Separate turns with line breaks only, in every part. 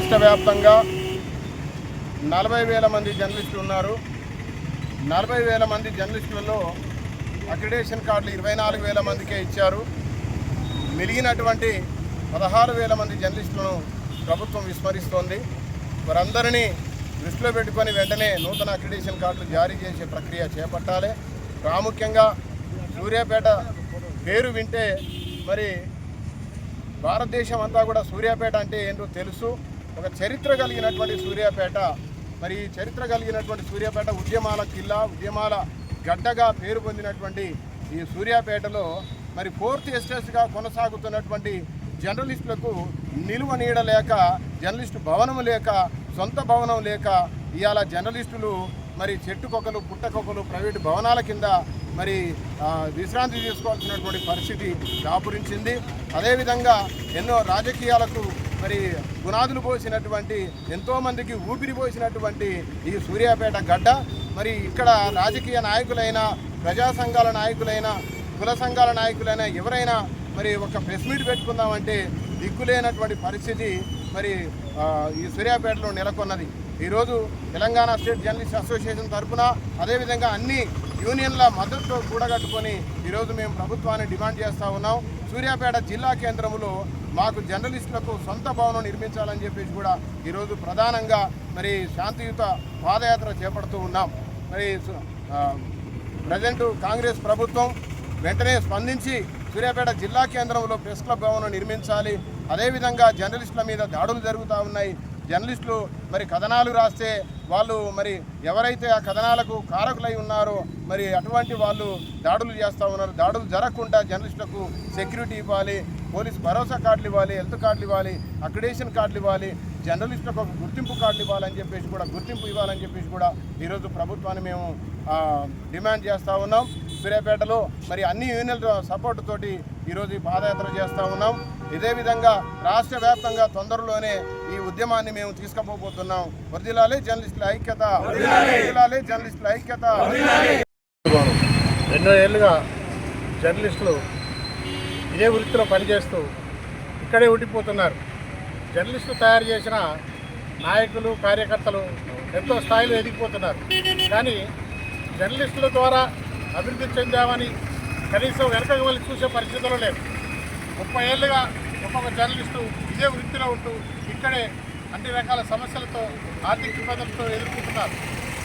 రాష్ట్ర వ్యాప్తంగా 40,000 మంది జర్నలిస్టులు ఉన్నారు. 40,000 మంది జర్నలిస్టులలో అక్రిడేషన్ కార్డులు 24,000 మందికే ఇచ్చారు. మిగిలినటువంటి 16,000 మంది జర్నలిస్టులను ప్రభుత్వం విస్మరిస్తోంది. వారందరినీ దృష్టిలో పెట్టుకొని వెంటనే నూతన అక్రిడేషన్ కార్డులు జారీ చేసే ప్రక్రియ చేపట్టాలి. ప్రాముఖ్యంగా సూర్యాపేట పేరు వింటే మరి భారతదేశం అంతా కూడా సూర్యాపేట అంటే ఏంటో తెలుసు. ఒక చరిత్ర కలిగినటువంటి సూర్యాపేట, మరి చరిత్ర కలిగినటువంటి సూర్యాపేట ఉద్యమాల కిల్లా, ఉద్యమాల గడ్డగా పేరు పొందినటువంటి ఈ సూర్యాపేటలో మరి ఫోర్త్ ఎస్టేట్గా కొనసాగుతున్నటువంటి జర్నలిస్టులకు నిలువ నీడ లేక, జర్నలిస్టు భవనం లేక, సొంత భవనం లేక ఇవాళ జర్నలిస్టులు మరి చెట్టుకొకలు పుట్టకొకలు ప్రైవేటు భవనాల కింద మరి విశ్రాంతి తీసుకోవాల్సినటువంటి పరిస్థితి దాపురించింది. అదేవిధంగా ఎన్నో రాజకీయాలకు మరి పునాదులు పోసినటువంటి, ఎంతోమందికి ఊపిరి పోసినటువంటి ఈ సూర్యాపేట గడ్డ మరి ఇక్కడ రాజకీయ నాయకులైన, ప్రజా సంఘాల నాయకులైన, కుల సంఘాల నాయకులైనా ఎవరైనా మరి ఒక ప్రెస్ మీట్ పెట్టుకుందామంటే దిక్కులేనటువంటి పరిస్థితి మరి ఈ సూర్యాపేటలో నెలకొన్నది. ఈరోజు తెలంగాణ స్టేట్ జర్నలిస్ట్ అసోసియేషన్ తరఫున అదేవిధంగా అన్ని యూనియన్ల మద్దతుతో కూడగట్టుకొని ఈరోజు మేము ప్రభుత్వాన్ని డిమాండ్ చేస్తూ ఉన్నాం. సూర్యాపేట జిల్లా కేంద్రంలో మాకు జర్నలిస్టులకు సొంత భవనం నిర్మించాలని చెప్పేసి కూడా ఈరోజు ప్రధానంగా మరి శాంతియుత పాదయాత్ర చేపడుతూ ఉన్నాం. మరి ప్రజెంట్ కాంగ్రెస్ ప్రభుత్వం వెంటనే స్పందించి సూర్యాపేట జిల్లా కేంద్రంలో ప్రెస్ క్లబ్ భవనం నిర్మించాలి. అదేవిధంగా జర్నలిస్టుల మీద దాడులు జరుగుతూ ఉన్నాయి. జర్నలిస్టులు మరి కథనాలు రాస్తే వాళ్ళు మరి ఎవరైతే ఆ కథనాలకు కారకులై ఉన్నారో మరి అటువంటి వాళ్ళు దాడులు చేస్తూ ఉన్నారు. దాడులు జరగకుండా జర్నలిస్టులకు సెక్యూరిటీ ఇవ్వాలి, పోలీస్ భరోసా కార్డులు ఇవ్వాలి, హెల్త్ కార్డులు ఇవ్వాలి, అక్రిడేషన్ కార్డులు ఇవ్వాలి, జర్నలిస్టులకు ఒక గుర్తింపు కార్డులు ఇవ్వాలని చెప్పేసి కూడా, గుర్తింపు ఇవ్వాలని చెప్పేసి కూడా ఈరోజు ప్రభుత్వాన్ని మేము డిమాండ్ చేస్తూ ఉన్నాం. సూర్యాపేటలో మరి అన్ని యూనియన్ల సపోర్టు తోటి ఈరోజు ఈ పాదయాత్ర చేస్తూ ఉన్నాం. ఇదే విధంగా రాష్ట్ర వ్యాప్తంగా తొందరలోనే ఈ ఉద్యమాన్ని మేము తీసుకుపోతున్నాం. వర్ధిల్లాలి జర్నలిస్టుల ఐక్యత, వర్ధిల్లాలి జర్నలిస్టుల ఐక్యత.
ఎన్నో ఏళ్ళుగా జర్నలిస్టులు ఇదే వృత్తిలో పనిచేస్తూ ఇక్కడే ఉండిపోతున్నారు. జర్నలిస్టులు తయారు చేసిన నాయకులు, కార్యకర్తలు ఎంతో స్థాయిలో ఎదిగిపోతున్నారు. కానీ జర్నలిస్టుల ద్వారా అభివృద్ధి చెందామని కనీసం వెనకకు వెళ్ళి చూసే పరిస్థితుల్లో లేదు. 30 ఏళ్ళుగా ఒక్కొక్క జర్నలిస్టు ఇదే వృత్తిలో ఉంటూ ఇక్కడే అన్ని రకాల సమస్యలతో, ఆర్థిక ఇబ్బందులతో ఎదుర్కొంటున్నారు.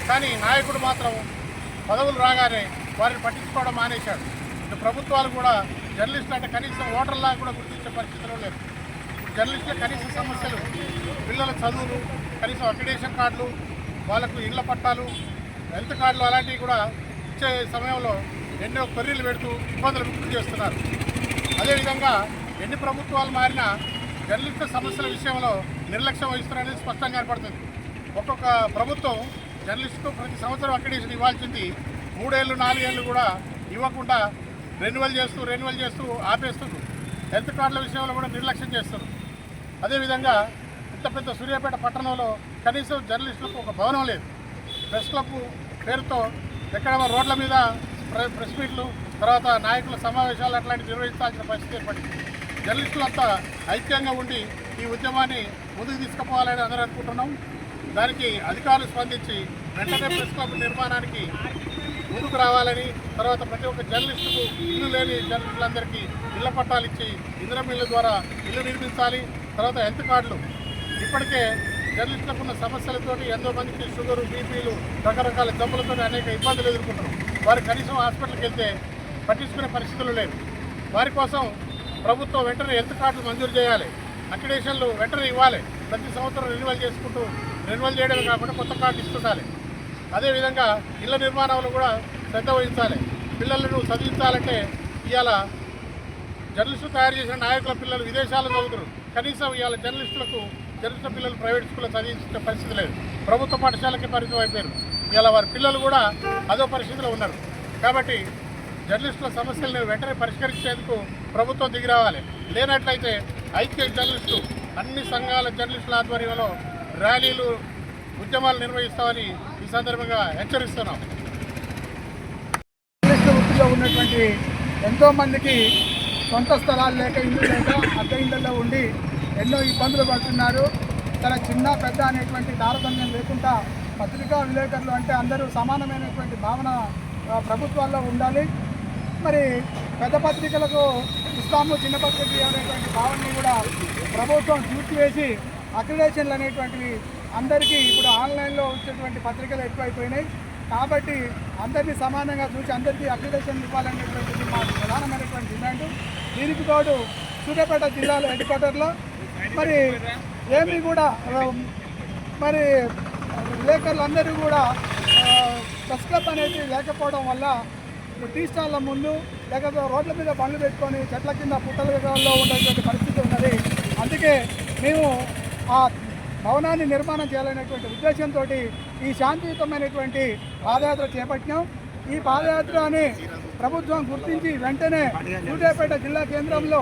కానీ నాయకుడు మాత్రం పదవులు రాగానే వారిని పట్టించుకోవడం మానేశాడు. ఇటు ప్రభుత్వాలు కూడా జర్నలిస్టులు అంటే కనీసం ఓటర్లాగా కూడా గుర్తించే పరిస్థితిలో లేదు. జర్నలిస్టుల కనీస సమస్యలు, పిల్లల చదువులు, కనీసం అక్రిడేషన్ కార్డులు, వాళ్ళకు ఇళ్ల పట్టాలు, హెల్త్ కార్డులు అలాంటివి కూడా ఇచ్చే సమయంలో ఎన్నో కొర్రీలు పెడుతూ ఇబ్బందులు గుర్తు చేస్తున్నారు. అదేవిధంగా ఎన్ని ప్రభుత్వాలు మారినా జర్నలిస్టుల సమస్యల విషయంలో నిర్లక్ష్యం వహిస్తున్నారనేది స్పష్టంగా కనపడుతుంది. ఒక్కొక్క ప్రభుత్వం జర్నలిస్టుకు ప్రతి సంవత్సరం అక్రిడేషన్ ఇవ్వాల్సింది 3 ఏళ్ళు 4 ఏళ్ళు కూడా ఇవ్వకుండా రెన్యువల్ చేస్తూ ఆపేస్తున్నారు. హెల్త్ కార్డుల విషయంలో కూడా నిర్లక్ష్యం చేస్తున్నారు. అదేవిధంగా ఇంత పెద్ద సూర్యాపేట పట్టణంలో కనీసం జర్నలిస్టులకు ఒక భవనం లేదు. ప్రెస్ క్లబ్ పేరుతో ఎక్కడ రోడ్ల మీద ప్రెస్ మీట్లు, తర్వాత నాయకుల సమావేశాలు అట్లాంటివి నిర్వహించాల్సిన పరిస్థితి ఏర్పడింది. జర్నలిస్టులంతా ఐక్యంగా ఉండి ఈ ఉద్యమాన్ని ముందుకు తీసుకుపోవాలని అందరూ అనుకుంటున్నాం. దానికి అధికారులు స్పందించి వెంటనే ప్రెస్ క్లబ్ నిర్మాణానికి ముందుకు రావాలని, తర్వాత ప్రతి ఒక్క జర్నలిస్టుకు ఇల్లు లేని జర్నలిస్టులందరికీ ఇళ్ల పట్టాలు ఇచ్చి ఇందిరమ్మ ఇళ్ళ ద్వారా ఇల్లు నిర్మించాలి. తర్వాత హెల్త్ కార్డులు, ఇప్పటికే జర్నలిస్టులకు ఉన్న సమస్యలతోటి ఎంతో మందికి షుగరు, బీపీలు, రకరకాల జబ్బులతో అనేక ఇబ్బందులు ఎదుర్కొంటారు. వారు కనీసం హాస్పిటల్కి వెళ్తే పట్టించుకునే పరిస్థితులు లేవు. వారి కోసం ప్రభుత్వం వెంటనే హెల్త్ కార్డులు మంజూరు చేయాలి, అక్రిడేషన్లు వెంటనే ఇవ్వాలి. ప్రతి సంవత్సరం రెన్యువల్ చేయడమే కాకుండా కొత్త కార్డు ఇస్తుండాలి. అదేవిధంగా ఇళ్ల నిర్మాణంలో కూడా శ్రద్ధ వహించాలి. పిల్లలను చదివించాలంటే ఇవాళ జర్నలిస్టులు తయారు చేసిన నాయకుల పిల్లలు విదేశాల్లో చదువుతారు. కనీసం ఇవాళ జర్నలిస్టుల పిల్లలు ప్రైవేట్ స్కూల్లో చదివించే పరిస్థితి లేదు. ప్రభుత్వ పాఠశాలకి పరిమితం అయిపోయారు. ఇలా వారి పిల్లలు కూడా అదో పరిస్థితిలో ఉన్నారు. కాబట్టి జర్నలిస్టుల సమస్యలను వెంటనే పరిష్కరించేందుకు ప్రభుత్వం దిగి రావాలి. లేనట్లయితే ఐక్య జర్నలిస్టులు అన్ని సంఘాల జర్నలిస్టుల ఆధ్వర్యంలో ర్యాలీలు, ఉద్యమాలు నిర్వహిస్తామని ఈ సందర్భంగా హెచ్చరిస్తున్నాం.
జర్నలిస్టు వృత్తిలో ఉన్నటువంటి ఎంతోమందికి సొంత స్థలాలు లేక, ఇల్లు లేక అద్దె ఇళ్లలో ఉండి ఎన్నో ఇబ్బందులు పడుతున్నారు. చాలా చిన్న పెద్ద అనేటువంటి తారతమ్యం లేకుండా పత్రికా విలేకరులు అంటే అందరూ సమానమైనటువంటి భావన ప్రభుత్వాల్లో ఉండాలి. మరి పెద్ద పత్రికలకు ఇస్తాము, చిన్న పత్రికలు అనేటువంటి భావనని కూడా ప్రభుత్వం చూసివేసి అక్రిడేషన్లు అనేటువంటివి అందరికీ ఇప్పుడు ఆన్లైన్లో వచ్చేటువంటి పత్రికలు ఎక్కువైపోయినాయి. కాబట్టి అందరినీ సమానంగా చూసి అందరికీ అక్రిడేషన్ ఇవ్వాలనేటువంటిది మా ప్రధానమైనటువంటి డిమాండ్. దీనికి తోడు సూర్యాపేట జిల్లాలో హెడ్ క్వార్టర్లో మరి ఏమీ కూడా మరి విలేకరులందరూ కూడా ప్రెస్ క్లబ్ అనేది లేకపోవడం వల్ల టీ స్టాల్ల ముందు లేకపోతే రోడ్ల మీద బండ్లు పెట్టుకొని చెట్ల కింద పుట్టలలో ఉండేటువంటి పరిస్థితి ఉన్నది. అందుకే మేము ఆ భవనాన్ని నిర్మాణం చేయాలనేటువంటి ఉద్దేశంతో ఈ శాంతియుతమైనటువంటి పాదయాత్ర చేపట్టినాం. ఈ పాదయాత్రని ప్రభుత్వం గుర్తించి వెంటనే సూర్యాపేట జిల్లా కేంద్రంలో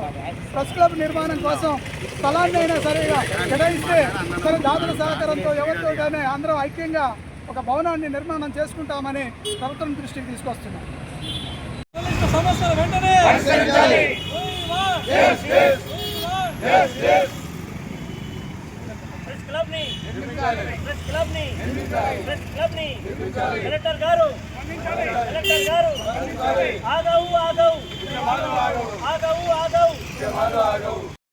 ప్రెస్ క్లబ్ నిర్మాణం కోసం స్థలాన్ని అయినా సరిగా కేటాయిస్తే సరే దాతల సహకారంతో ఎవరితోనే అందరం ఐక్యంగా ఒక భవనాన్ని నిర్మాణం చేసుకుంటామని ప్రభుత్వం దృష్టికి తీసుకొస్తున్నాం.
సమస్యలు వెంటనే కలెక్టర్ గారు ఆగవు